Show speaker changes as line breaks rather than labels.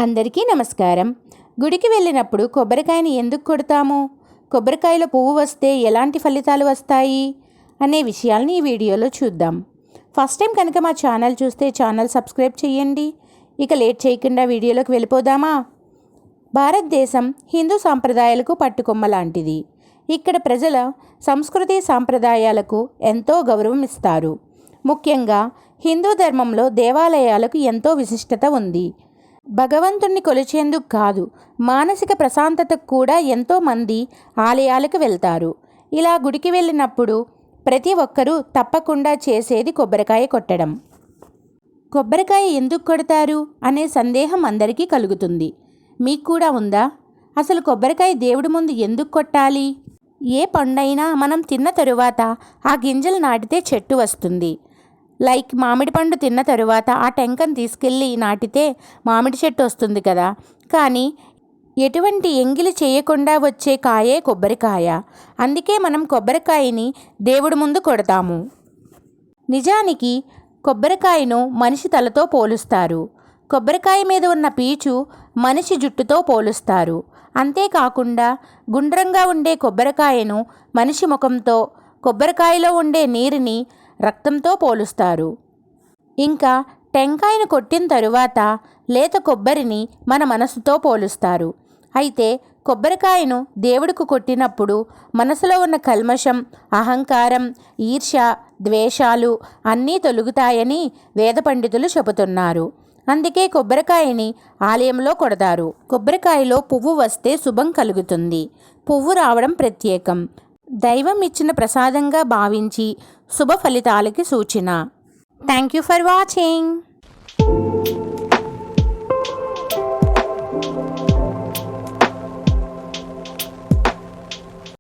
అందరికీ నమస్కారం. గుడికి వెళ్ళినప్పుడు కొబ్బరికాయని ఎందుకు కొడతాము? కొబ్బరికాయలో పువ్వు వస్తే ఎలాంటి ఫలితాలు వస్తాయి అనే విషయాల్ని ఈ వీడియోలో చూద్దాం. ఫస్ట్ టైం కనుక మా ఛానల్ చూస్తే ఛానల్ సబ్స్క్రైబ్ చేయండి. ఇక లేట్ చేయకుండా వీడియోలోకి వెళ్ళిపోదామా? భారతదేశం హిందూ సాంప్రదాయాలకు పట్టుకొమ్మ లాంటిది. ఇక్కడ ప్రజల సంస్కృతి సాంప్రదాయాలకు ఎంతో గౌరవం ఇస్తారు. ముఖ్యంగా హిందూ ధర్మంలో దేవాలయాలకు ఎంతో విశిష్టత ఉంది. భగవంతుణ్ణి కొలిచేందుకు కాదు, మానసిక ప్రశాంతతకు కూడా ఎంతోమంది ఆలయాలకు వెళ్తారు. ఇలా గుడికి వెళ్ళినప్పుడు ప్రతి ఒక్కరూ తప్పకుండా చేసేది కొబ్బరికాయ కొట్టడం. కొబ్బరికాయ ఎందుకు కొడతారు అనే సందేహం అందరికీ కలుగుతుంది. మీకు కూడా ఉందా? అసలు కొబ్బరికాయ దేవుడి ముందు ఎందుకు కొట్టాలి? ఏ పండైనా మనం తిన్న తరువాత ఆ గింజలు నాటితే చెట్టు వస్తుంది. లైక్ మామిడి పండు తిన్న తరువాత ఆ టెంకను తీసుకెళ్ళి నాటితే మామిడి చెట్టు వస్తుంది కదా. కానీ ఎటువంటి ఎంగిలి చేయకుండా వచ్చే కాయే కొబ్బరికాయ. అందుకే మనం కొబ్బరికాయని దేవుడి ముందు కొడతాము. నిజానికి కొబ్బరికాయను మనిషి తలతో పోలుస్తారు. కొబ్బరికాయ మీద ఉన్న పీచు మనిషి జుట్టుతో పోలుస్తారు. అంతేకాకుండా గుండ్రంగా ఉండే కొబ్బరికాయను మనిషి ముఖంతో, కొబ్బరికాయలో ఉండే నీరుని రక్తంతో పోలుస్తారు. ఇంకా టెంకాయను కొట్టిన తరువాత లేత కొబ్బరిని మన మనసుతో పోలుస్తారు. అయితే కొబ్బరికాయను దేవుడికి కొట్టినప్పుడు మనసులో ఉన్న కల్మషం, అహంకారం, ఈర్ష్య, ద్వేషాలు అన్నీ తొలుగుతాయని వేద పండితులు చెబుతున్నారు. అందుకే కొబ్బరికాయని ఆలయంలో కొడతారు. కొబ్బరికాయలో పువ్వు వస్తే శుభం కలుగుతుంది. పువ్వు రావడం ప్రత్యేకం. దైవం ఇచ్చిన ప్రసాదంగా భావించి శుభ ఫలితాలకి సూచన. Thank you for watching.